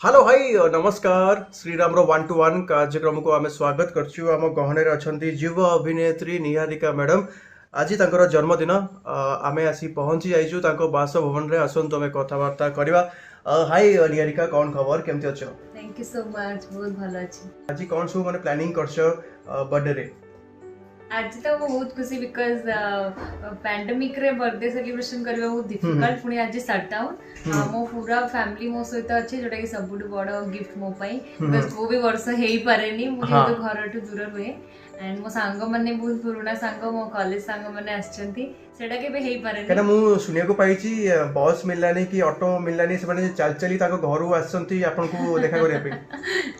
Hello hi नमस्कार Shriram 1-to-1 कार्यक्रम को आम स्वागत करछु। आम गहने अछंती युव अभिनेत्री निहारिका मैडम। आज तांकर जन्मदिन आमे आसी पहुंची जाइछु तांको बासभवन रे। आसंतु आमे कथावार्ता करबा। हाय निहारिका, कौन खबर, केमती अछ? थैंक यू सो मच, बहुत भलो अछि। आज कौन सब माने प्लानिंग करछो बर्थडे रे? आज तो बहुत खुशी बिकॉज पैंडेमिक रे बर्थडे सेलिब्रेशन करबा बहुत डिफिकल्ट। पुनी आज शटडाउन मो पूरा फैमिली मो सहित अछि, जोटा कि सबुठ बड़ गिफ्ट मो पई बिकॉज वो भी वर्ष हेई पारेनी मु जेतो घर टू दूर रुए। एंड मो सांग माने बहुत पुराना सांग, मो कॉलेज सांग माने आछंती, सेटा के बे हेई पारेनी। कना मु सुनिया को पाइची बस मिललानी कि ऑटो मिललानी, से माने चल चली ताको घरु आछंती आपन को देखा करिया पे।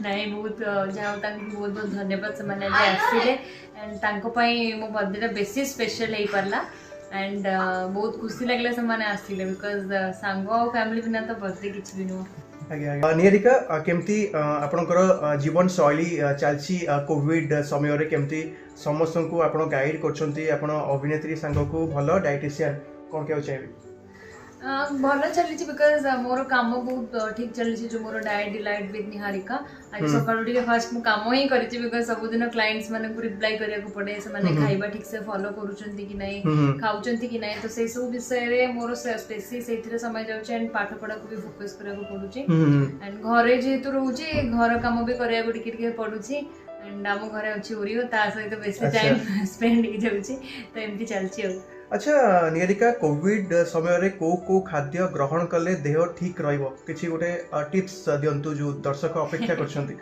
नहीं बहुत जाओ तांको बहुत बहुत धन्यवाद, से माने जे आसीले एंड तांको पई मो बर्थडे बेसी स्पेशल हेई परला। एंड बहुत खुशी लागले से माने आसीले बिकॉज सांग और फैमिली बिना तो बर्थडे किछ भी नो। निहारिका केमती आपनकर जीवन शैली चलची कोविड समय रे, केमती समस्त को आपण गाइड करछंती, आपण अभिनेत्री संग को भलो डाइटिशियन कोन के चाहिए? भलो चली बिकॉज मोर काम बहुत ठीक चली, जो मोर डाइट डिलाइट विथ निहारिका। आज सकाळु टिके फर्स्ट मु काम ही करिछि बिकॉज सब दिन क्लाइंट्स माने को रिप्लाई करिया को पड़े, से माने खाइबा ठीक से फॉलो करूचंती कि नहीं, खाउचंती कि नहीं, तो से सब विषय रे मोर स्पेसी सेथिरे समय जाउछ। एंड पाठ पढ़ा को भी फोकस करिया को पडुछि। एंड घरे जेतु रहउछि घर काम भी करिया को टिके पडुछि। एंड आम घरे अछि ओरियो, ता सहित बेसी टाइम स्पेंड ही जाउछि, तो एमती चलछि। अच्छा निहारिका, कोविड समय रे को खाद्य ग्रहण कले देह ठीक रहइबो, किछि गोटे टिप्स दियंतु जो दर्शक अपेक्षा करछंती?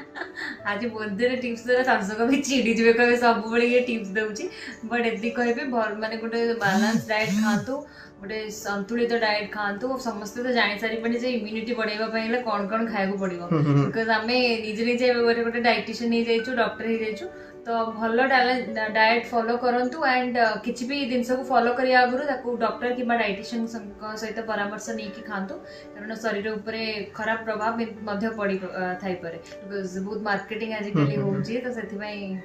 आज बहुत देर टिप्स दे दर्शक भी चिड़ी जबे कहे सब बळे ये टिप्स देउची, बट एति कहबे माने गोटे बैलेंस डाइट खातु, गोटे संतुलित डाइट खातु। समस्त तो जानि सारी पने जे इम्यूनिटी बढ़ाइबा पहिले कोन कोन खायको पड़िबो, बिकॉज़ हमें निजे निजे गोटे डाइटिशियन ही जाइछु, डॉक्टर ही जाइछु, तो भलो डाइट फॉलो करंतु। एंड किछि भी जिनस को फॉलो करिया आगुरु ताको डॉक्टर किबा डाइटिशियन सहित परामर्श नै कि खांतु, कारण शरीर ऊपर खराब प्रभाव मध्य पड़ी थाई पारे बिकॉज़ बहुत मार्केटिंग आजिकली होउची, तो सेति पई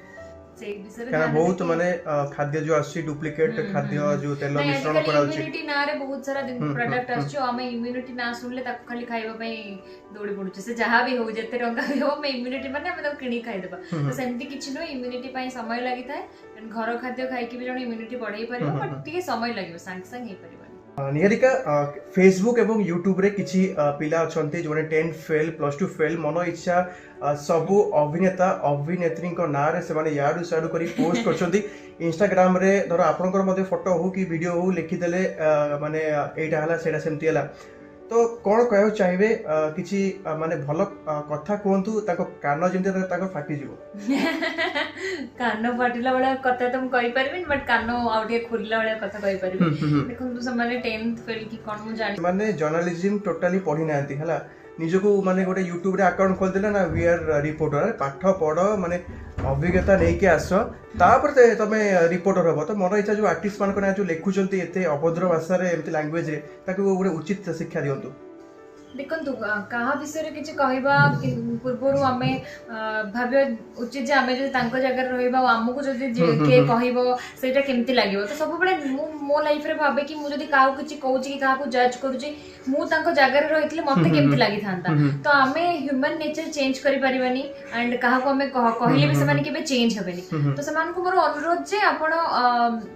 से विषय रे बहुत माने खाद्य जो आसी डुप्लीकेट खाद्य जो तेल मिश्रण कराउची, इम्यूनिटी ना रे बहुत सारा प्रोडक्ट आछो, हमें इम्यूनिटी ना सुनले ताको खाली खाइबा पई दौड़ी पडुचे। से जहां भी हो जते टंका भी हो, मैं इम्यूनिटी माने हम ताको किनी खाइ देबा, तो सेमती किछि नो इम्यूनिटी पई समय लागि थाए। एंड घर खाद्य खाइ कि भी जण इम्यूनिटी बढ़ाई परिबो, बट टिके समय लागिबो, संग संग हे परिबो। निहारिका फेसबुक एवं यूट्यूब रे किछि पिला अछंती जो 10th फेल +2 फेल मन इच्छा सबु अभिनेता अभिनेत्री को ना रे से माने याडू साडू करी पोस्ट करछंती। इंस्टाग्राम रे धर आपनकर मध्ये फोटो हो कि वीडियो हो लिखि देले माने एटा हला सेटा सेमती हला, तो कौन कह चाहिए किछि माने भलो कथा कहतु, ताको कान जेमते ताको फाटी जीवो? कान फाटिला वाला कथा तो कहि परबिन, बट कान आउटे खुरला वाला कथा कहि परबिन। देखो से माने 10th फेल की कोन मु जानि माने जर्नलिज्म टोटली पढि नांती हला, निजको माने गोटे यूट्यूब रे अकाउंट खोल देला ना, वी आर रिपोर्टर, पाठ पढ़ माने अभिज्ञता नहीं के आस, तापर तमे रिपोर्टर हबो। तो मोर इच्छा जो आर्टिस्ट मान को जो लिखुचंती एते अभद्र भाषा रे एमती लैंग्वेज रे, ताको गोटे उचित शिक्षा दियंतु। देखु क्या विषय किसी कहवा पूर्व आम भाव उचित जे आम जो जगह रहा आमको जो किए कहटा केमती लगे, तो सब मो लाइफ रे भावे कि मुझे क्या किसी कहूँ कि क्या जज करुच्ची मुझे जगह रही मत केमती लगी था, तो आम ह्यूमन नेचर चेंज करें एंड क्या कहले भी से चेंज हेनी। तो से मोर अनुरोध जे आपण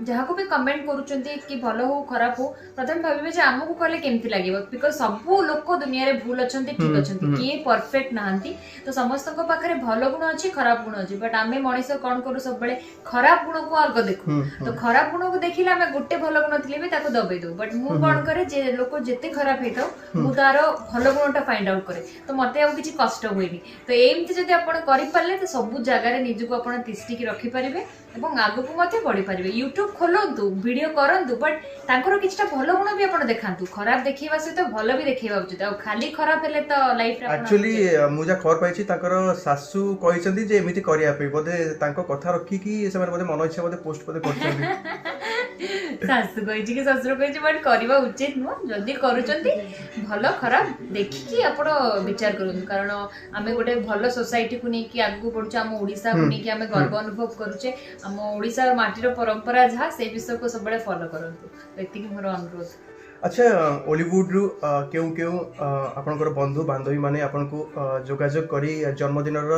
जहाँ को भी कमेंट करुँच कि भल हो खराब हो, प्रथम भावे आमको कहले केमती लगे, बिकॉज सब लोक दुनिया रे भूल अच्छा ठीक अच्छा किए परफेक्ट नहांती, तो समस्त पाखे भल गुण अच्छी खराब गुण अच्छी, बट आम मनीष कौन करूँ सब खराब गुण को आग देखू, तो खराब गुण को देखिले आम गोटे भल गुण थी भी दबे दू, बट मु कौन करे लोक जिते खराब होता मु तार भल गुणटा फाइंड आउट करे, तो मत आउ किसी कष्ट हुए। तो एमती जब आप करें तो सब जगार निजक आप तिष्टिकी रखिपारे ଏବଂ ଆଗକୁ ମଧ୍ୟ ବଢି ପାରିବେ। ୟୁଟ୍ୟୁବ ଖୋଲନ୍ତୁ, ଭିଡିଓ କରନ୍ତୁ, ବଟ୍ ତାଙ୍କର କିଛିଟା ଭଲ ଗୁଣ ବି ଆପଣ ଦେଖାନ୍ତୁ। ଖରାପ ଦେଖେଇବା ସହିତ ଭଲ ବି ଦେଖେଇବା ଉଚିତ। ଆଉ ଖାଲି ଖରାପ ହେଲେ ତ ଲାଇଫରେ ଆକ୍ଚୁଆଲି ମୁଁ ଯାହା ଖବର ପାଇଛି ତାଙ୍କର ଶାଶୁ କହିଛନ୍ତି ଯେ ଏମିତି କରିବା ପାଇଁ, ବୋଧେ ତାଙ୍କ କଥା ରଖିକି ସେମାନେ ବୋଧେ ମନ ଇଚ୍ଛା ବୋଧେ ପୋଷ୍ଟ ବୋଧେ କରୁଛନ୍ତି। ଶାଶୁ କହିଛି କି ଶ୍ୱଶୁର କହିଛି, ବଟ୍ କରିବା ଉଚିତ ନୁହଁ। ଯଦି କରୁଛନ୍ତି ଭଲ ଖରାପ ଦେଖିକି ଆପଣ ବିଚାର କରନ୍ତୁ। କାରଣ ଆମେ ଗୋଟେ ଭଲ ସୋସାଇଟିକୁ ନେଇକି ଆଗକୁ ବଢୁଛେ, ଆମ ଓଡିଶାକୁ ନେଇକି ଆମେ ଗର୍ବ ଅନୁଭବ କରୁଛେ। ଆମ ଓଡିଶା ମାଟିର ପରମ୍ପରା ଯାହା, ସେ ବିଷୟକୁ ସବୁବେଳେ ଫଲୋ କରନ୍ତୁ। ଏତିକି ମୋର ଅନୁରୋଧ। ଆଚ୍ଛା, ଓଲିଉଡରୁ କେଉଁ କେଉଁ ଆପଣଙ୍କର ବନ୍ଧୁ ବାନ୍ଧବୀ ମାନେ ଆପଣଙ୍କୁ ଯୋଗାଯୋଗ କରି ଜନ୍ମଦିନର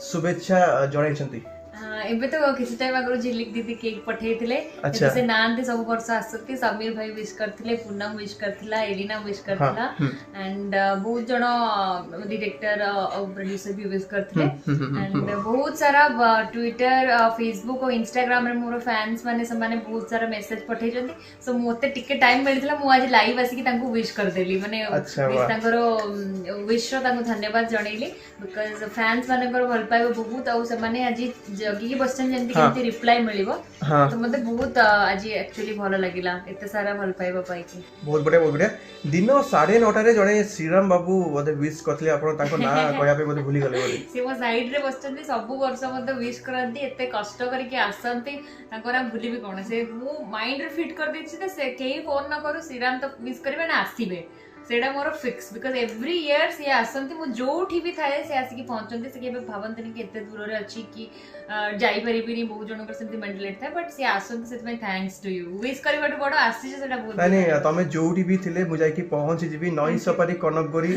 ଶୁଭେଚ୍ଛା ଜଣାଇଛନ୍ତି? ଏବେ ତ କିଛି ଟାଇମ ଆଗରୁ ଝିଲିକ ଦିଦି କେକ୍ ପଠେଇଥିଲେ। ଆଚ୍ଛା। ସେ ନାହାନ୍ତି, ସବୁ ବର୍ଷ ଆସନ୍ତି। ସମୀର ଭାଇ ୱିଶ କରିଥିଲେ, ପୂନମ ୱିଶ କରିଥିଲା, ଏଲିନା ୱିଶ କରିଥିଲା, ଆଣ୍ଡ ବହୁତ ଜଣ ଡିରେକ୍ଟର ଆଉ ପ୍ରୋଡ୍ୟୁସର ବି ୱିଶ କରିଥିଲେ। ଆଣ୍ଡ ବହୁତ ସାରା ଟ୍ୱିଟର, ଫେସବୁକ୍ ଆଉ ଇନଷ୍ଟାଗ୍ରାମରେ ମୋର ଫ୍ୟାନ୍ସ ମାନେ ସେମାନେ ବହୁତ ସାରା ମେସେଜ ପଠେଇଛନ୍ତି। ସୋ ମୋତେ ଟିକେ ଟାଇମ ମିଳିଥିଲା, ମୁଁ ଆଜି ଲାଇଭ ଆସିକି ତାଙ୍କୁ ୱିଶ କରିଦେଲି। ମାନେ ତାଙ୍କର ୱିଶର ତାଙ୍କୁ ଧନ୍ୟବାଦ ଜଣେଇଲି। ବିକଜ ଫ୍ୟାନ୍ସ ମାନଙ୍କର ଭଲ ପାଇବା ବହୁତ, ଆଉ ସେମାନେ ଆଜି ଜଗିକି ବସିଛନ୍ତି ଯେମିତି କେମିତି ରିପ୍ଲାଏ ମିଳିବ। ତ ମତେ ବହୁତ ଆଜି ଆକ୍ଚୁଆଲି ଭଲ ଲାଗିଲା ଏତେ ସାରା ଭଲ ପାଇବା ପାଇକି। ବହୁତ ବଢିଆ, ବହୁତ ବଢିଆ। ଦିନ 9:30ରେ ଜଣେ ଶ୍ରୀରାମ ବାବୁ ବୋଧେ ୱିଶ କରିଥିଲେ, ଆପଣ ତାଙ୍କ ନାଁ କହିବା ପାଇଁ ବୋଧେ ଭୁଲିଗଲେ ବୋଧେ। ସେ ମୋ ସାଇଡ୍ ରେ ବସିଛନ୍ତି, ସବୁ ବର୍ଷ ମତେ ୱିଶ କରନ୍ତି, ଏତେ କଷ୍ଟ କରିକି ଆସନ୍ତି। ତାଙ୍କ ନାଁ ଭୁଲିବି କଣ, ସେ ମୁଁ ମାଇଣ୍ଡରେ ଫିଟ୍ କରିଦେଇଛି ଯେ ସେ କେହି ଫୋନ ନ କରୁ, ଶ୍ରୀରାମ ତ ୱିଶ କରିବେ ନା ଆସିବେ, ସେଇଟା ମୋର ଫିକ୍ସ। ବିକଜ ଏଭ୍ରି ଇୟର ସିଏ ଆସନ୍ତି, ମୁଁ ଯୋଉଠି ବି ଥାଏ ସେ ଆସିକି ପହଞ୍ଚନ୍ତି। ସେ କେବେ ଭାବନ୍ତିନି କି ଏତେ ଦୂରରେ ଅଛି କି ଯାଇପାରିବିନି। ବହୁତ ଜଣଙ୍କର ସେମିତି ମେଣ୍ଟାଲିଟି ଥାଏ, ବଟ୍ ସିଏ ଆସନ୍ତି, ସେଥିପାଇଁ ଥ୍ୟାଙ୍କ୍ସ ଟୁ ୟୁ। ୱିଶ କରିବାଠୁ ବଡ ଆସିଛି ସେଟା ବହୁତ। ନାଇଁ, ତମେ ଯୋଉଠି ବି ଥିଲେ ମୁଁ ଯାଇକି ପହଞ୍ଚିଯିବି। ନଈ ସପାରି କନକ ଗରି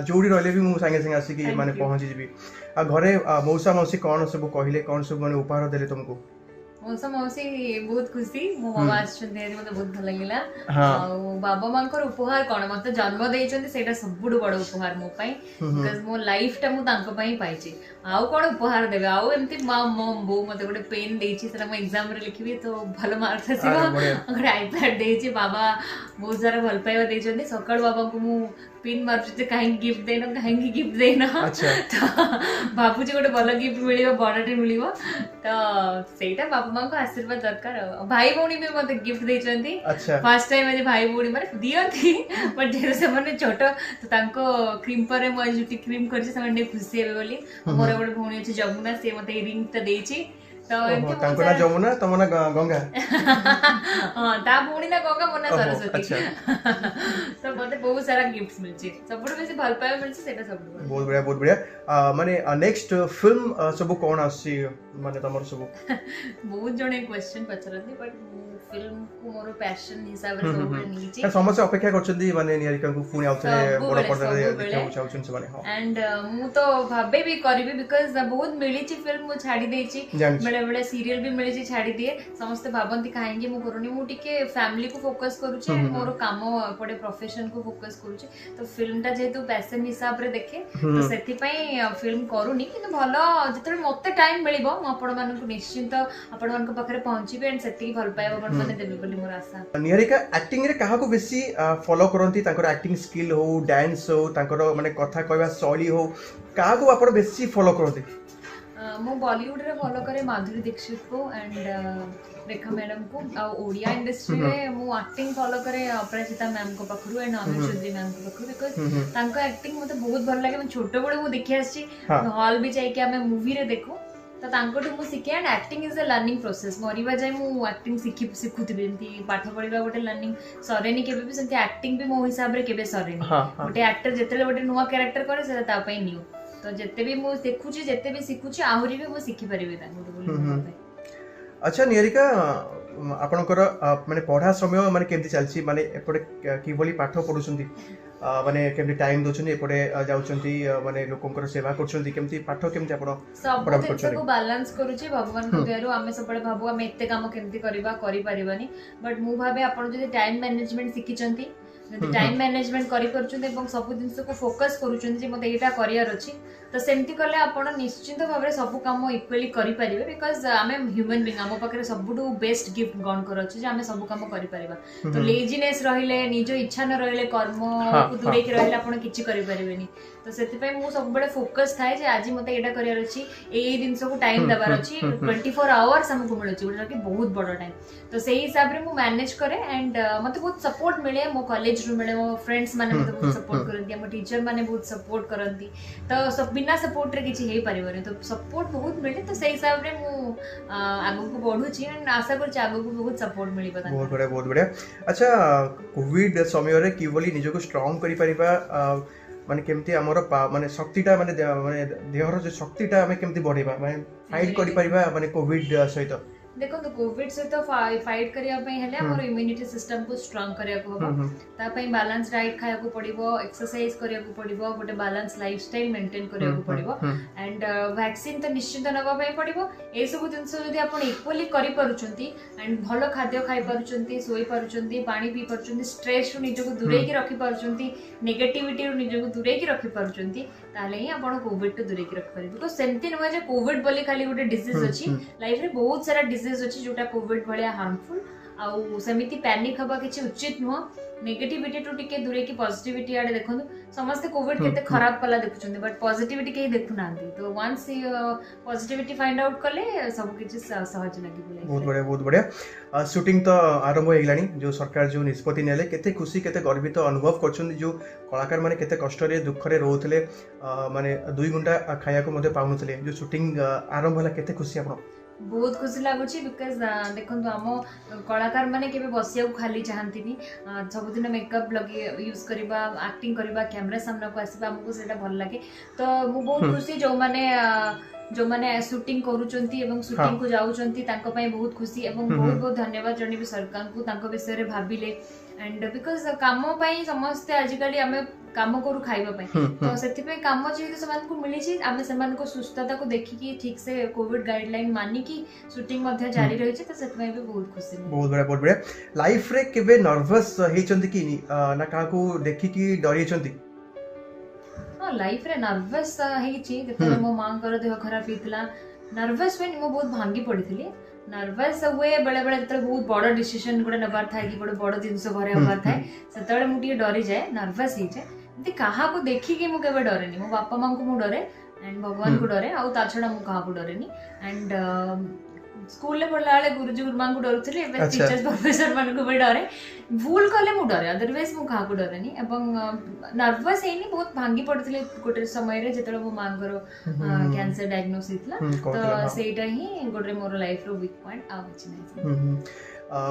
ଯୋଉଠି ରହିଲେ ବି ମୁଁ ସାଙ୍ଗେ ସାଙ୍ଗେ ଆସିକି ମାନେ ପହଞ୍ଚିଯିବି। ଆଉ ଘରେ ମଉସା ମାଉସୀ କଣ ସବୁ କହିଲେ, କଣ ସବୁ ମାନେ ଉପହାର ଦେଲେ ତମକୁ? ମଉସା ମାଉସୀ ବହୁତ ଖୁସି, ମୋ ମାମା ଆସିଛନ୍ତି, ମତେ ବହୁତ ଭଲ ଲାଗିଲା। ଆଉ ବାବା ମାଙ୍କର ଉପହାର କଣ, ମତେ ଜନ୍ମ ଦେଇଛନ୍ତି, ସେଇଟା ସବୁଠୁ ବଡ ଉପହାର ମୋ ପାଇଁ। ବିକଜ ମୋ ଲାଇଫ ଟା ମୁଁ ତାଙ୍କ ପାଇଁ ପାଇଛି। ଆଉ କଣ ଉପହାର ଦେବେ? ଆଉ ଏମିତି ବୋଉ ମତେ ଗୋଟେ ପେନ୍ ଦେଇଛି, ସେଟା ମୁଁ ଏକ୍ସାମ ରେ ଲିଖିବି ତ ଭଲ ମାର୍କ ଆସିବ। ଗୋଟେ ଆଇପ୍ୟାଡ ଦେଇଛି, ବାବା ବହୁତ ସାରା ଭଲ ପାଇବା ଦେଇଛନ୍ତି। ସକାଳୁ ବାବାଙ୍କୁ ମୁଁ ପିନ୍ ମାରୁଛି ଯେ କାହିଁକି ଗିଫ୍ଟ ଦେଇନ, କାହିଁକି ଗିଫ୍ଟ ଦେଇନ। ତ ଭାବୁଛି ଗୋଟେ ଭଲ ଗିଫ୍ଟ ମିଳିବ, ବଡଟେ ମିଳିବ। ତ ସେଇଟା ବାବା ମାଙ୍କ ଆଶୀର୍ବାଦ ଦରକାର। ଆଉ ଭାଇ ଭଉଣୀ ବି ମତେ ଗିଫ୍ଟ ଦେଇଛନ୍ତି। ଫାର୍ଷ୍ଟ ଟାଇମ ଆଜି ଭାଇ ଭଉଣୀ ମାନେ ଦିଅନ୍ତି, ବଟ୍ ଯେହେତୁ ସେମାନେ ଛୋଟ ତ ତାଙ୍କ କ୍ରିମ ପରେ ମୁଁ ଆଜି ଚୁଟି କ୍ରିମ କରିଛି, ସେମାନେ ଟିକେ ଖୁସି ହେବେ ବୋଲି। ମୋର ଗୋଟେ ଭଉଣୀ ଅଛି ଯମୁନା, ସେ ମତେ ଏଇ ରିଙ୍ଗ ଟା ଦେଇଛି। ତ ତାଙ୍କ ନାଁ ଯମୁନା, ତମ ନାଁ ଗଙ୍ଗା। ହଁ, ତା ଭଉଣୀ ନା ଗଙ୍ଗା, ମୋ ନାଁ ସରସ୍ୱତୀ। ତ ମତେ ବହୁତ ସାରା ଗିଫ୍ଟ ମିଳିଛି, ସବୁଠୁ ବେଶୀ ଭଲ ପାଇବା ମିଳିଛି, ସେଇଟା ସବୁଠୁ ବହୁତ ବଢିଆ, ବହୁତ ବଢିଆ। ମାନେ ନେକ୍ସଟ ଫିଲ୍ମ ସବୁ କଣ ଆସୁଛି ମାନେ ତମର ସବୁ? ବହୁତ ଜଣ କ୍ୱେଶ୍ଚନ ପଚାରନ୍ତି, ବଟ୍ ଫିଲ୍ମକୁ ମୋର ପ୍ୟାଶନ ହିସାବରେ ସବୁବେଳେ ନେଇଛି। ସମସ୍ତେ ଅପେକ୍ଷା କରୁଛନ୍ତି ମାନେ ନିହାରିକାଙ୍କୁ ପୁଣି ଆଉଥରେ ବଡ ପର୍ଦ୍ଦାରେ ଦେଖିବାକୁ ଚାହୁଁଛନ୍ତି ସେମାନେ। ଆଣ୍ଡ ମୁଁ ତ ଭାବେ ବି କରିବି, ବିକଜ ବହୁତ ମିଳିଛି ଫିଲ୍ମ ମୁଁ ଛାଡି ଦେଇଛି। ବେଳେ ବେଳେ ସିରିଏଲ ବି ମିଳିଛି, ଛାଡି ଦିଏ। ସମସ୍ତେ ଭାବନ୍ତି କାହିଁକି ମୁଁ କରୁନି। ମୁଁ ଟିକେ ଫ୍ୟାମିଲିକୁ ଫୋକସ କରୁଛି, ମୋର କାମ ଏପଟେ ପ୍ରଫେସନକୁ ଫୋକସ କରୁଛି। ତ ଫିଲ୍ମଟା ଯେହେତୁ ପ୍ୟାଶନ ହିସାବରେ ଦେଖେ, ତ ସେଥିପାଇଁ ଫିଲ୍ମ କରୁନି। କିନ୍ତୁ ଭଲ ଯେତେବେଳେ ମତେ ଟାଇମ ମିଳିବ, ମୁଁ ଆପଣମାନଙ୍କୁ ନିଶ୍ଚିନ୍ତ ଆପଣମାନଙ୍କ ପାଖରେ ପହଞ୍ଚିବି, ଆଣ୍ଡ ସେତିକି ଭଲ ପାଇବା ଆପଣମାନେ ଦେବେ ବୋଲି ମୋର ଆଶା। ନିହାରିକା ଆକ୍ଟିଂ ରେ କାହାକୁ ବେଶୀ ଫଲୋ କରନ୍ତି? ତାଙ୍କର ଆକ୍ଟିଂ ସ୍କିଲ୍ ହଉ, ଡ୍ୟାନ୍ସ ହଉ, ତାଙ୍କର ମାନେ କଥା କହିବା ଶୈଳୀ ହଉ, କାହାକୁ ଆପଣ ବେଶୀ ଫଲୋ କରନ୍ତି? ମୁଁ ବଲିଉଡରେ ଫଲୋ କରେ ମାଧୁରୀ ଦୀକ୍ଷିତକୁ ଆଣ୍ଡ ରେଖା ମ୍ୟାଡାମକୁ। ଆଉ ଓଡିଆ ଇଣ୍ଡଷ୍ଟ୍ରିରେ ମୁଁ ଆକ୍ଟିଂ ଫଲୋ କରେ ଅପରାଜିତା ମ୍ୟାମଙ୍କ ପାଖରୁ ଆଣ୍ଡ ଅନୁ ଚୌଧୁରୀ ମ୍ୟାମଙ୍କ ପାଖରୁ। ବିକଜ ତାଙ୍କ ଆକ୍ଟିଂ ମତେ ବହୁତ ଭଲ ଲାଗେ। ମୁଁ ଛୋଟବେଳୁ ମୁଁ ଦେଖି ଆସିଛି, ହଲ୍ ବି ଯାଇକି ଆମେ ମୁଭିରେ ଦେଖୁ। ତ ତାଙ୍କଠୁ ମୁଁ ଶିଖେ। And acting is a learning process. ମରିବା ଯାଏ ମୁଁ ଆକ୍ଟିଂ ଶିଖୁଥିବି। ଏମିତି ପାଠ ପଢିବା ଗୋଟେ ଲର୍ଣ୍ଣିଂ ସରେନି କେବେ ବି, ସେମିତି ଆକ୍ଟିଂ ବି ମୋ ହିସାବରେ କେବେ ସରେନି। ଗୋଟେ ଆକ୍ଟର ଯେତେବେଳେ ଗୋଟେ ନୂଆ କ୍ୟାରେକ୍ଟର କରେ, ସେଟା ତା ପାଇଁ ନିଉ। ତ ଯେତେ ବି ମୁଁ ଦେଖୁଛି, ଯେତେ ବି ଶିଖୁଛି, ଆହୁରି ବି ମୁଁ ଶିଖିପାରିବି ତାଙ୍କଠୁ ବୋଲି ମୁଁ ଭାବେ। ଆଚ୍ଛା ନିହାରିକା, ଆପଣଙ୍କର ମାନେ ପଢା ସମୟ ମାନେ କେମିତି ଚାଲିଛି? ମାନେ ଏପଟେ କିଭଳି ପାଠ ପଢୁଛନ୍ତି, ମାନେ କେମିତି ଟାଇମ ଦଉଛନ୍ତି, ଏପଟେ ଯାଉଛନ୍ତି ମାନେ ଲୋକଙ୍କର ସେବା କରୁଛନ୍ତି, କେମିତି ପାଠ କେମିତି ଆପଣ ସବୁ ଜିନିଷକୁ ବାଲାନ୍ସ କରୁଛି ଭଗବାନଙ୍କ ଦୟାରୁ। ଆମେ ସବୁବେଳେ ଭାବୁ ଆମେ ଏତେ କାମ କେମିତି କରିବା, କରିପାରିବାନି। ବଟ୍ ମୁଁ ଭାବେ ଆପଣ ଯଦି ଟାଇମ ମ୍ୟାନେଜମେଣ୍ଟ ଶିଖିଛନ୍ତି, जदि टाइम मैनेजमेंट करि परछुंते एवं सब जिंस को फोकस करूछुंते जे मते एटा करियर अछि तो सेमती कले आपण निश्चित भाव में सब काम इक्वली करि परिबे बिकॉज आमे ह्यूमन बीइंग आम पाखरे सबुठु बेस्ट गिफ्ट गण कर अछि जे आमे सब काम करि परिबा तो लेजीनेस रहिले निज इच्छा न रहिले कर्म को दूरे के रहिले आपण किछि करि परिबेनी तो सेति पय मु सब बडे फोकस थाए जे आज मते एटा करियर अछि ए जिंस को टाइम देबार अछि 24 आवर्स हमको मिल अछि ओटा कि बहुत बड़ टाइम तो सेही हिसाब रे मु मैनेज करे एंड मते बहुत सपोर्ट मिले मो कॉलेज रू मिले मो फ्रेंड्स माने मते बहुत सपोर्ट करंती मो टीचर माने बहुत सपोर्ट करंती तो सब बिना सपोर्ट रे किछि हेई परिबने तो सपोर्ट बहुत मिले तो सेही हिसाब रे मु आगु को बढ़ु छी एंड आशा कर छी आगु को बहुत सपोर्ट मिली पता बहुत बढ़िया अच्छा कोविड समय रे किवली निजो को स्ट्रांग करि परिबा माने केमती हमर माने शक्तिटा माने देहर जो शक्तिटा हमें केमती बढ़ेबा माने फाइट करि परिबा माने कोविड सहित देखो तो कोविड सहित फाइट करिया पई हेले हमर इम्यूनिटी सिस्टम को स्ट्रांग करिया को हबो ता पई बैलेंस डाइट खाया को पड़िबो एक्सरसाइज करिया को पड़िबो गोटे बैलेंस लाइफस्टाइल मेंटेन करिया को पड़िबो एंड वैक्सीन तो निश्चित नबा पई पड़िबो ए सब जिंस जदी आपण इक्वली करि परुचंती एंड भलो खाद्य खाई परुचंती सोई परुचंती पानी पी परुचंती स्ट्रेस रु निजको दूरे की रखि परुचंती नेगेटिविटी रु निजको दूरे की रखि परुचंती ताले ही आपण कोविड तो दूरे की रखि परिबो बिकॉज़ सेमती न जे कोविड बोली खाली गोटे डिजीज अछि लाइफ रे बहुत सारा डिजीज अछि जोटा कोविड भलिया हार्मफुल आउ सेमिति पैनिक हबा किछि उचित नुह नेगेटिविटी टू टिके दूरे की पॉजिटिविटी आडे देखंतु समस्त कोविड केते खराब कला देखुचंदी बट पॉजिटिविटी के देखु नांदी तो वंस पॉजिटिविटी फाइंड आउट कले सब किछि सहज लागि बोले बहुत बढ़िया शूटिंग तो आरंभ हो गेलानी जो सरकार जो निष्पत्ति नेले केते खुशी केते गर्वित अनुभव करछन जो कलाकार माने केते कष्ट रे दुख रे रहउतले माने 2 घंटा खाया को मध्ये पाउनथले जो शूटिंग आरंभ होला केते खुशी आपण बहुत खुशी लगुच बिकज देखो आम कलाकार मैंने के बसिया खाली चाहती सबुदिन मेकअप लगे यूज करवा एक्टिंग करवा कैमरा सामना को आसवा आमको से भल लगे तो मु बहुत खुशी जो माने जो माने शूटिंग करूचंती एवं शूटिंग को जाउचंती तांको पय बहुत खुशी एवं बहुत बहुत धन्यवाद जणिबे सरकार को तांको विषय रे भाबिले एंड बिकॉज काम पय समस्त आजिकली आमे काम करू खाइबा पय तो सेति पय काम जे समान को मिली छी आमे समान को सुस्थता को देखि कि ठीक से कोविड गाइडलाइन मानी कि शूटिंग मध्ये जारी रही छी तो सेति पय भी बहुत खुशी बहुत बढ़िया लाइफ रे केबे नर्वस हेचंती कि ना का को देखि कि डरी छंती हां लाइफ रे नर्वस हेची जते मो मां कर देह खराब हितला नर्वस वेन मो बहुत भांगी पड़ीथिली नर्वस हुए बेले बेले जते बहुत बड़ डिसीजन गोटे नबार थाए कि गोटे बड़ जिंस घरे हबार थाए सेतबेले मु टिके डरी जाए नर्वस ही जाए एमती काहा को देखि कि मु केबे डरेनी मो बापा मां को मु डरे एंड भगवान को डरे आउ ता छडा मु काहा को डरेनी एंड स्कूल ले पढ़ला वाले गुरुजी गुरुमा को डरथली एबे टीचर्स प्रोफेसर मान को भी डरे भूल कले मु डरे अदरवाइज मु काहा को डरेनी एवं नर्वस हेनी बहुत भांगी पड़थले गोटे समय रे जेतले मो मांगर कैंसर डायग्नोसिस हितला तो सेटा ही गोटे मोर लाइफ रो वीक पॉइंट आ अछि नै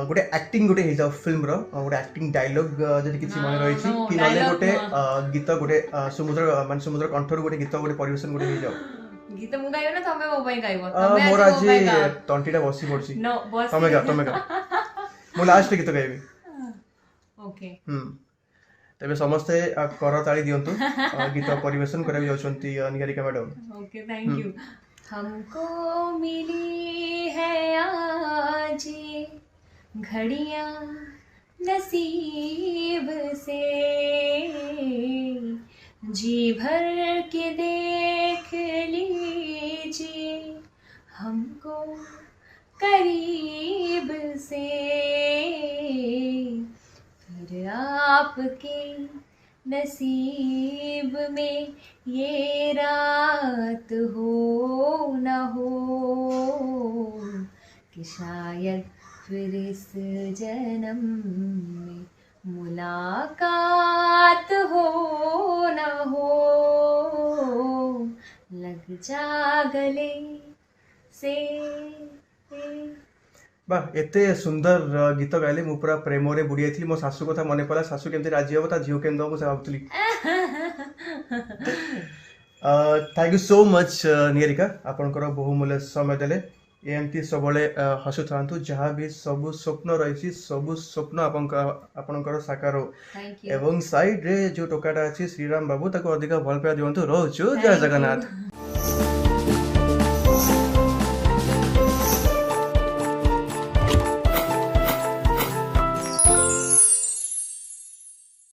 गोटे एक्टिंग गोटे हिजा फिल्म रो गोटे एक्टिंग डायलॉग जदि किछि मन रही छी कि नले गोटे गीत गोटे समुद्र कंठर गोटे गीत गोटे परिवेशन गोटे हिजा गीत मु गाइबो ना तमे मो पय गाइबो तमे मोर आज तंटीटा बसी पड़छि नो बस तमे गा मु लास्ट गीत गाइबी ओके तबे समस्ते कर ताली दियंतु गीत परिवेशन करे जाउछंती Niharika madam okay thank you हमको मिली है आज घड़ियां नसीब से जी भर के देख लीजिए हमको करीब से फिर आपके नसीब में ये रात हो न हो कि शायद फिर इस जन्म में मुलाकात हो न हो लग जा गले से बा एते सुंदर गीत गाइले मु पूरा प्रेम रे बुड़ी आइथली मो सासू कथा मने पला सासू केमते राजी हो ता झियो केम दो मु भाबुतली thank you so much Niharika आपनकर बहुमूल्य समय देले एमती सबले हसु थांतु जहाँ भी सब स्वप्न रही सब स्वप्न आपनकर साकार हो एवं साइड रे जो टोकाटा अछि श्रीराम बाबू ताको अधिक भल पाया दियंतु रहउछु जय जगन्नाथ।